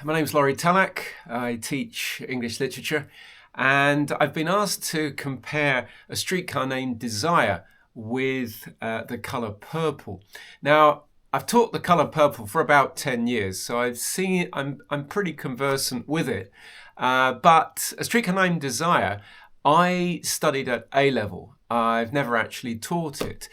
My name's Laurie Tallack. I teach English literature, and I've been asked to compare A Streetcar Named Desire with the colour purple. Now, I've taught the colour purple for about 10 years, so I've seen it, I'm pretty conversant with it. But A Streetcar Named Desire, I studied at A-level. I've never actually taught it.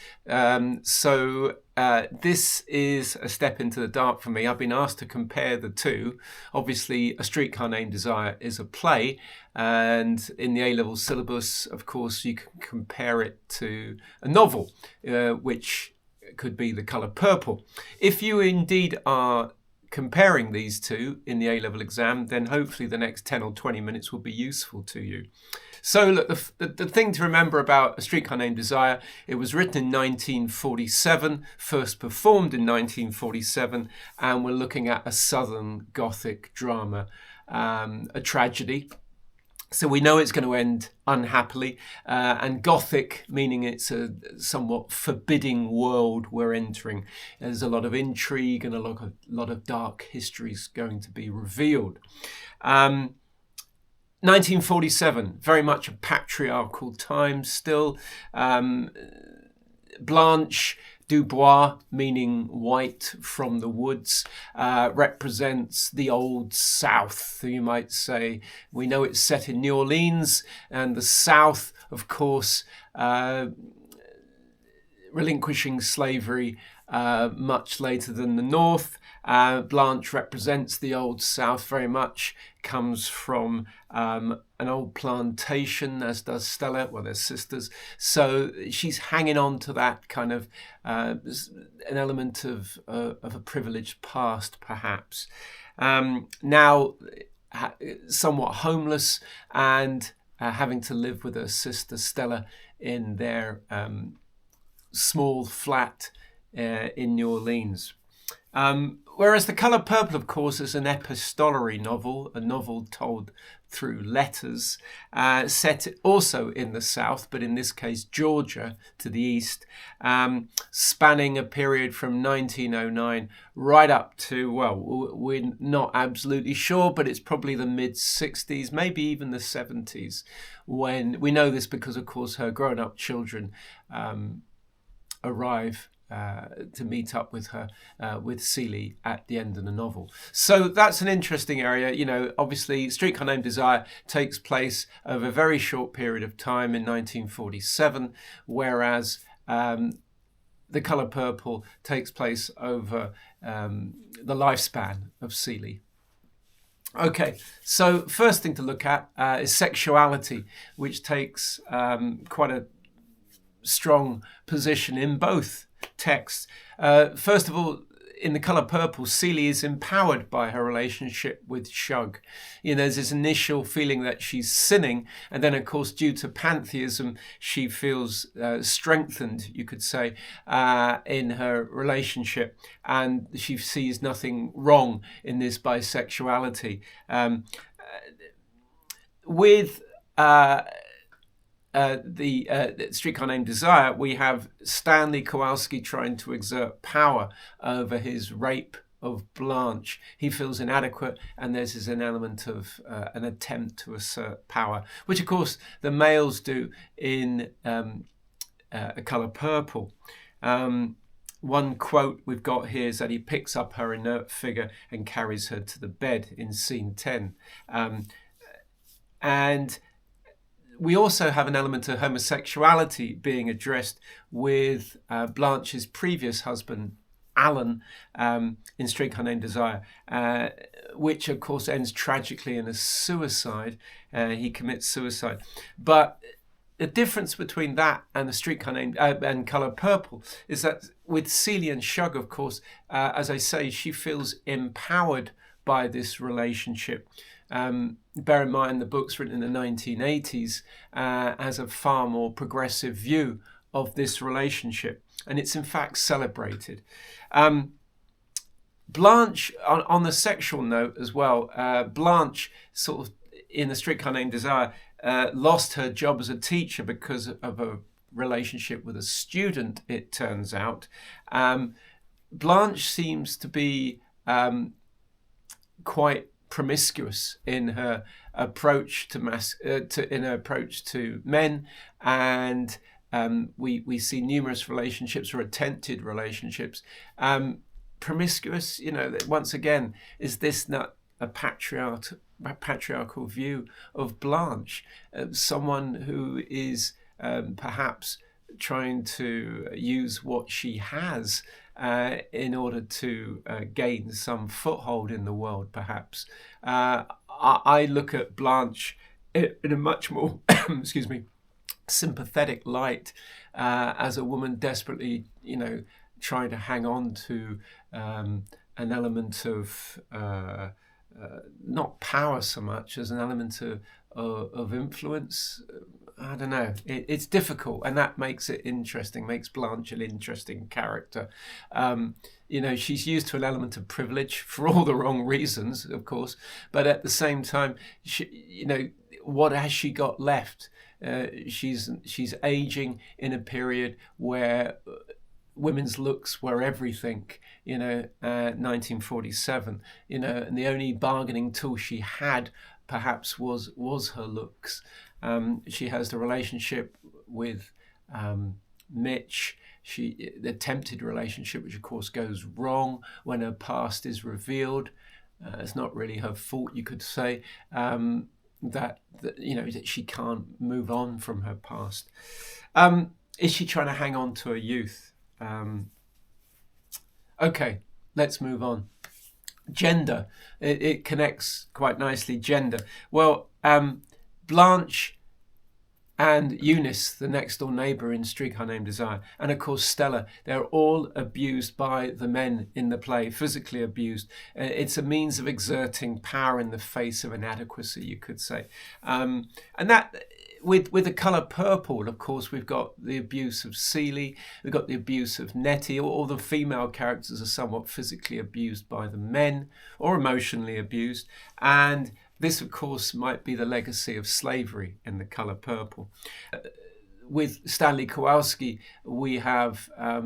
This is a step into the dark for me. I've been asked to compare the two. Obviously, A Streetcar Named Desire is a play, and in the A-level syllabus, of course, you can compare it to a novel, which could be The Colour Purple. If you indeed are comparing these two in the A-level exam, then hopefully the next 10 or 20 minutes will be useful to you. So look, the thing to remember about A Streetcar Named Desire, it was written in 1947, first performed in 1947, and we're looking at a Southern Gothic drama, a tragedy. So we know it's going to end unhappily, and Gothic, meaning it's a somewhat forbidding world we're entering. There's a lot of intrigue and a lot of dark histories going to be revealed. 1947, very much a patriarchal time still. Blanche Dubois, meaning white from the woods, represents the old South, you might say. We know it's set in New Orleans, and the South, of course, relinquishing slavery much later than the North. Blanche represents the old South very much, comes from an old plantation, as does Stella. Well, they're sisters. So she's hanging on to that kind of an element of a privileged past, perhaps. Now, somewhat homeless and having to live with her sister Stella in their small flat in New Orleans. Whereas The Colour Purple, of course, is an epistolary novel, a novel told through letters, set also in the South, but in this case Georgia to the east, spanning a period from 1909 right up to, well, we're not absolutely sure, but it's probably the mid-60s, maybe even the 70s, when we know this because, of course, her grown-up children arrive to meet up with her, with Celie at the end of the novel. So that's an interesting area. You know, obviously Streetcar Named Desire takes place over a very short period of time in 1947, whereas The Colour Purple takes place over the lifespan of Celie. Okay, so first thing to look at is Sexuality, which takes quite a strong position in both texts. First of all, in The Colour Purple, Celie is empowered by her relationship with Shug. You know, there's this initial feeling that she's sinning, and then, of course, due to pantheism, she feels strengthened, you could say, in her relationship, and she sees nothing wrong in this bisexuality. With the Streetcar Named Desire, we have Stanley Kowalski trying to exert power over his rape of Blanche. He feels inadequate, and there's an element of an attempt to assert power, which of course the males do in A Colour Purple. One quote we've got here is that he picks up her inert figure and carries her to the bed in scene 10. And we also have an element of homosexuality being addressed with Blanche's previous husband, Alan, in Streetcar Named Desire, which of course ends tragically in a suicide. He commits suicide. But the difference between that and The Streetcar Named and Colour Purple is that with Celie and Shug, of course, as I say, she feels empowered by this relationship. Bear in mind the book's written in the 1980s, has a far more progressive view of this relationship, and it's in fact celebrated. Blanche, on the sexual note as well, Blanche sort of in The Streetcar Named Desire lost her job as a teacher because of a relationship with a student, it turns out. Blanche seems to be quite promiscuous in her approach to men, and we see numerous relationships or attempted relationships. Promiscuous, once again, is this not a patriarchal view of Blanche, someone who is perhaps trying to use what she has in order to gain some foothold in the world, perhaps. I look at Blanche in a much more, excuse me, sympathetic light, as a woman desperately, trying to hang on to an element of not power so much as an element of influence. I don't know. It's difficult, and that makes it interesting, makes Blanche an interesting character. She's used to an element of privilege for all the wrong reasons, of course, but at the same time, what has she got left? She's aging in a period where women's looks were everything, 1947, and the only bargaining tool she had perhaps was her looks. She has the relationship with Mitch, the attempted relationship, which of course goes wrong when her past is revealed. It's not really her fault, you could say, that she can't move on from her past. Is she trying to hang on to her youth? Okay, let's move on. Gender, it connects quite nicely. Gender. Well, Blanche and Eunice, the next door neighbour in Streetcar Named Desire, and of course Stella, they're all abused by the men in the play, physically abused. It's a means of exerting power in the face of inadequacy, you could say. And that, with the colour purple, of course, we've got the abuse of Celie, we've got the abuse of Nettie. All the female characters are somewhat physically abused by the men, or emotionally abused, and this, of course, might be the legacy of slavery in the colour purple. With Stanley Kowalski, we have a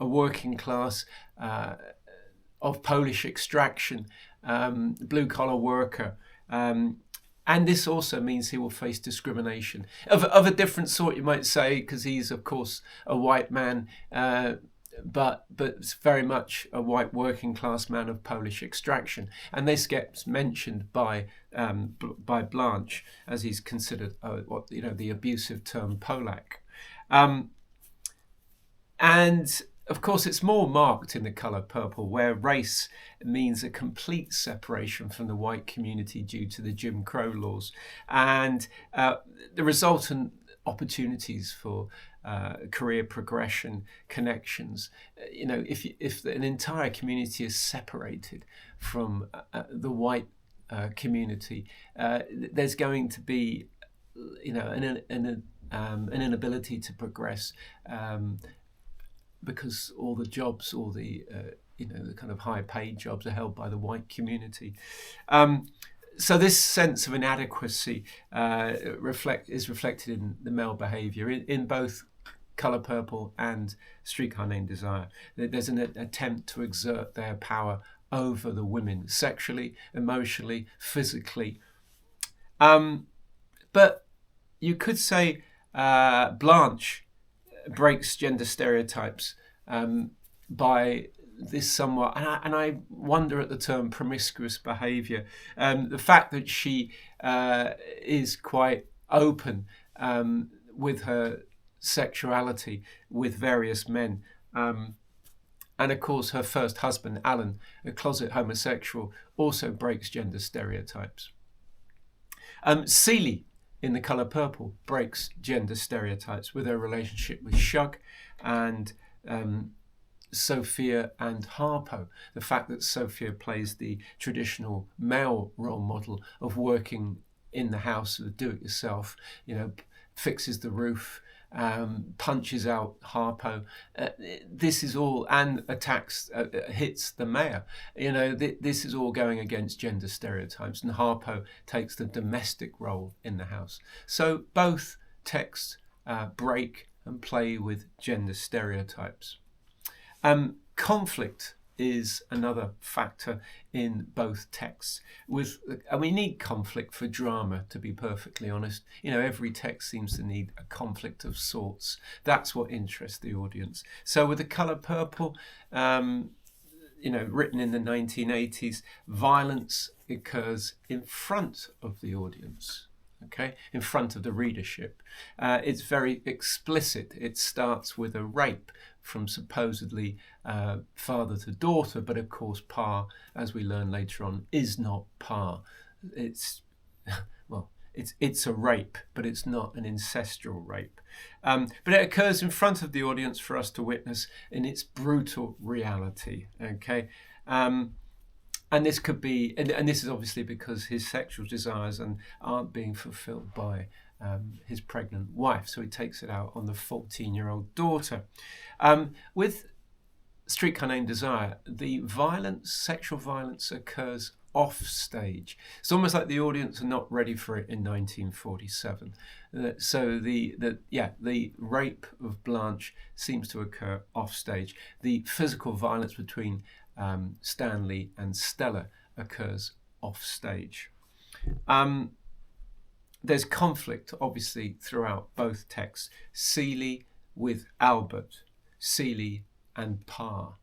working class of Polish extraction, blue-collar worker. And this also means he will face discrimination of a different sort, you might say, because he's, of course, a white man, but it's very much a white working class man of Polish extraction, and this gets mentioned by Blanche as he's considered the abusive term Polak, and of course it's more marked in the colour purple, where race means a complete separation from the white community due to the Jim Crow laws, and the resultant opportunities for career progression, connections. If an entire community is separated from the white community, there's going to be, an inability to progress, because all the jobs, all the the kind of high-paid jobs are held by the white community. So this sense of inadequacy is reflected in the male behaviour in both Colour Purple and Streetcar Named Desire. There's an attempt to exert their power over the women, sexually, emotionally, physically. But you could say Blanche breaks gender stereotypes by this somewhat, and I wonder at the term promiscuous behaviour. The fact that she is quite open with her sexuality with various men, and of course her first husband, Alan, a closet homosexual, also breaks gender stereotypes. Celie in The Colour Purple breaks gender stereotypes with her relationship with Shug and Sophia and Harpo. The fact that Sophia plays the traditional male role model of working in the house, of do-it-yourself, fixes the roof, punches out Harpo. This is all, and attacks, hits the mayor. This is all going against gender stereotypes, and Harpo takes the domestic role in the house. So both texts break and play with gender stereotypes. Conflict is another factor in both texts. And we need conflict for drama, to be perfectly honest. Every text seems to need a conflict of sorts. That's what interests the audience. So with The Colour Purple, written in the 1980s, violence occurs in front of the audience. In front of the readership. It's very explicit. It starts with a rape from supposedly father to daughter, but of course Pa, as we learn later on, is not Pa. It's a rape, but it's not an ancestral rape. But it occurs in front of the audience for us to witness in its brutal reality. And this could be, and this is obviously because his sexual desires aren't being fulfilled by his pregnant wife. So he takes it out on the 14-year-old daughter. With Streetcar Named Desire, the sexual violence occurs off stage. It's almost like the audience are not ready for it in 1947. So the rape of Blanche seems to occur off stage. The physical violence between Stanley and Stella occurs off stage. There's conflict, obviously, throughout both texts. Celie with Albert, Celie and Pa,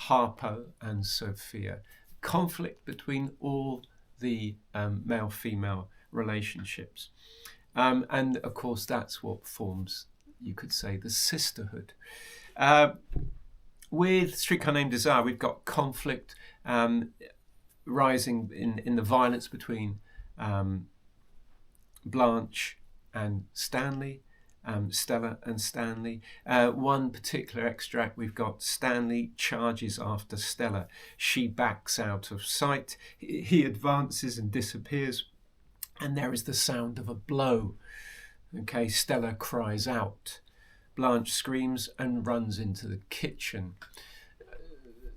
Harpo and Sophia. Conflict between all the male-female relationships. And of course, that's what forms, you could say, the sisterhood. With Streetcar Named Desire, we've got conflict rising in the violence between Blanche and Stanley, Stella and Stanley. One particular extract, we've got Stanley charges after Stella. She backs out of sight. He advances and disappears, and there is the sound of a blow. Stella cries out. Blanche screams and runs into the kitchen.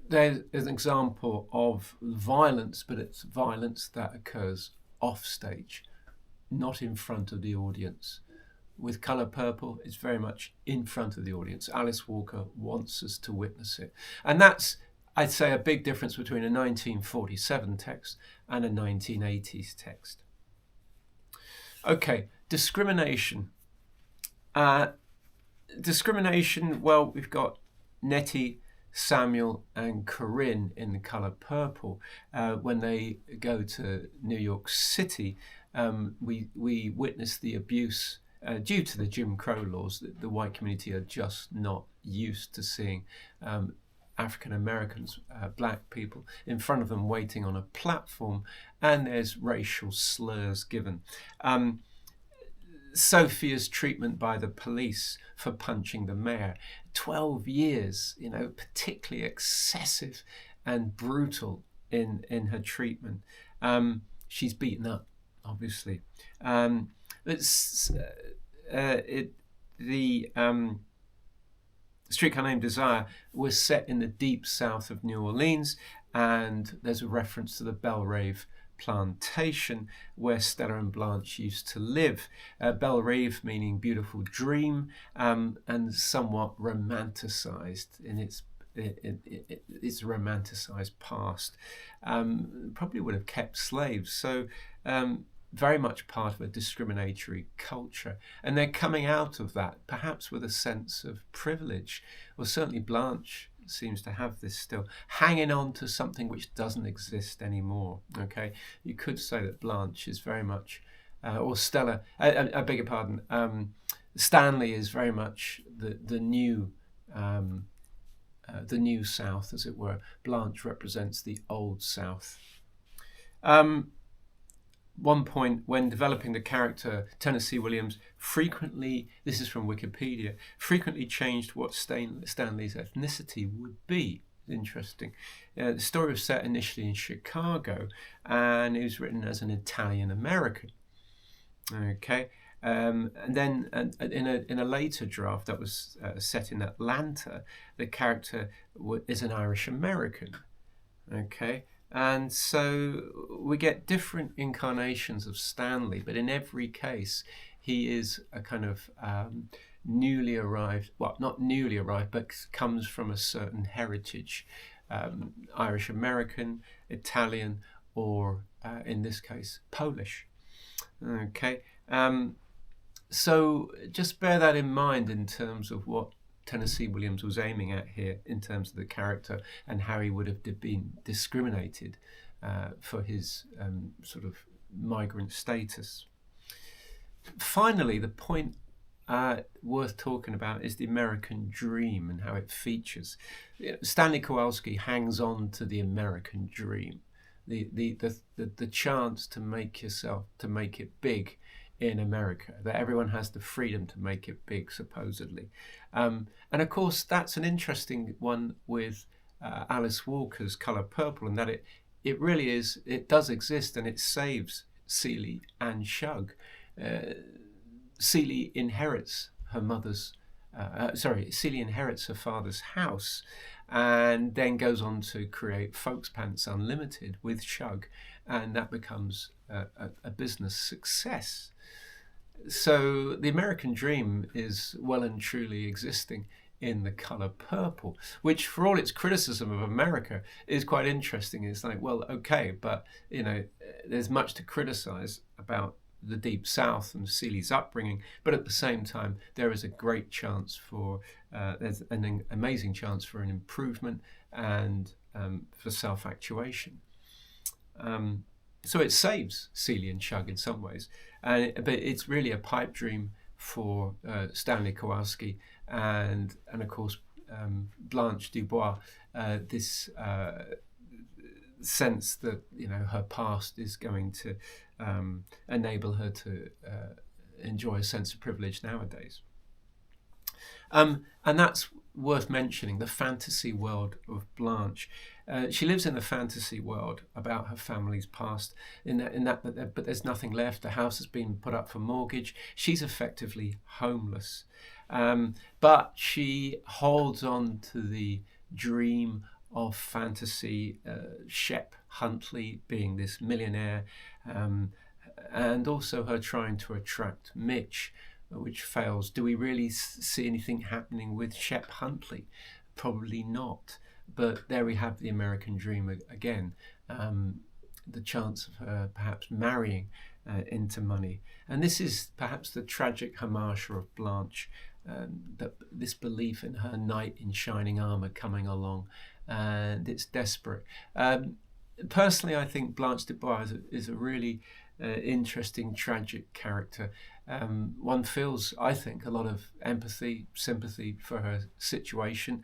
There's an example of violence, but it's violence that occurs off stage, not in front of the audience. With Colour Purple, it's very much in front of the audience. Alice Walker wants us to witness it. And that's, I'd say, a big difference between a 1947 text and a 1980s text. Discrimination. Discrimination, well, we've got Nettie, Samuel and Corinne in The Colour Purple. When they go to New York City, we witness the abuse due to the Jim Crow laws. The white community are just not used to seeing African Americans, black people, in front of them waiting on a platform, and there's racial slurs given. Sophia's treatment by the police for punching the mayor, 12 years, particularly excessive and brutal in her treatment. She's beaten up, obviously. Streetcar Named Desire was set in the deep south of New Orleans, and there's a reference to the Belrave plantation where Stella and Blanche used to live. Belrave meaning beautiful dream, and somewhat romanticized in its romanticized past. Probably would have kept slaves, so very much part of a discriminatory culture, and they're coming out of that perhaps with a sense of privilege, or certainly Blanche seems to have this still, hanging on to something which doesn't exist anymore. You could say that Blanche is very much, or Stella, I beg your pardon, Stanley is very much the new South, as it were. Blanche represents the old South. One point, when developing the character, Tennessee Williams frequently, this is from Wikipedia, frequently changed what Stanley's ethnicity would be. Interesting. The story was set initially in Chicago, and it was written as an Italian American. And then in a later draft that was set in Atlanta, the character is an Irish American. And so we get different incarnations of Stanley, but in every case, he is a kind of newly arrived, well, not newly arrived, but comes from a certain heritage. Irish American, Italian, or in this case, Polish. Okay, so just bear that in mind in terms of what Tennessee Williams was aiming at here in terms of the character and how he would have been discriminated for his sort of migrant status. Finally, the point worth talking about is the American dream and how it features. Stanley Kowalski hangs on to the American dream, the chance to make yourself, to make it big in America, that everyone has the freedom to make it big, supposedly. And of course, that's an interesting one with Alice Walker's Colour Purple, and that it really is, it does exist, and it saves Celie and Shug. Celie inherits her father's house, and then goes on to create Folks Pants Unlimited with Shug, and that becomes a business success. So the American dream is well and truly existing in The Colour Purple, which, for all its criticism of America, is quite interesting. It's like, well, okay, but there's much to criticize about the Deep South and Celie's upbringing, but at the same time, there is a great chance for there's an amazing chance for an improvement and for self-actuation. So it saves Celie and Shug in some ways, but it's really a pipe dream for Stanley Kowalski and of course Blanche Dubois. This sense that her past is going to enable her to enjoy a sense of privilege nowadays. And that's worth mentioning, the fantasy world of Blanche. She lives in a fantasy world about her family's past, but there's nothing left. The house has been put up for mortgage. She's effectively homeless. But she holds on to the dream of fantasy, Shep Huntley being this millionaire, and also her trying to attract Mitch, which fails. Do we really see anything happening with Shep Huntley? Probably not. But there we have the American dream again, the chance of her perhaps marrying into money. And this is perhaps the tragic hamartia of Blanche, that this belief in her knight in shining armour coming along, and it's desperate. Personally, I think Blanche Dubois is a really interesting, tragic character. One feels, I think, a lot of empathy, sympathy for her situation,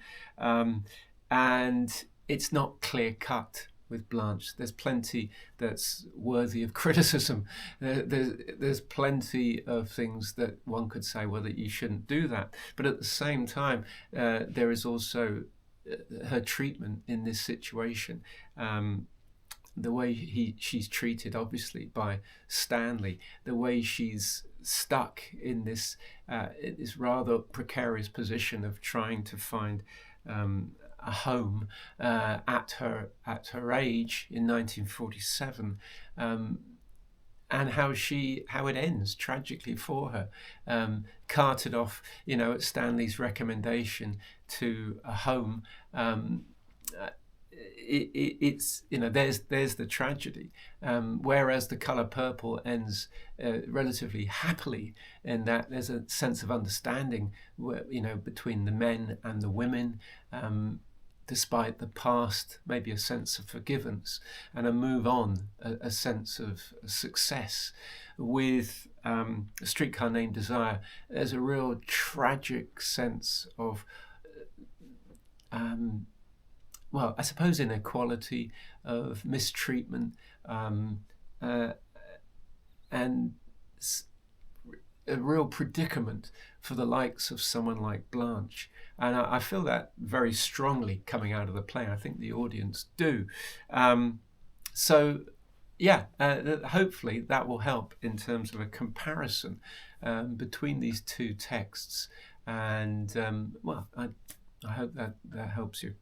and it's not clear-cut with Blanche. There's plenty that's worthy of criticism. There's plenty of things that one could say, well, that you shouldn't do that. But at the same time, there is also her treatment in this situation. The way she's treated, obviously, by Stanley, the way she's stuck in this rather precarious position of trying to find a home at her age in 1947, and how it ends tragically for her, carted off, at Stanley's recommendation to a home. It's there's the tragedy, whereas The Colour Purple ends relatively happily, in that there's a sense of understanding between the men and the women, despite the past, maybe a sense of forgiveness and a move on, a sense of success. With A Streetcar Named Desire, there's a real tragic sense of well, I suppose inequality, of mistreatment, and a real predicament for the likes of someone like Blanche. And I feel that very strongly coming out of the play. I think the audience do. Hopefully that will help in terms of a comparison between these two texts. And I hope that helps you.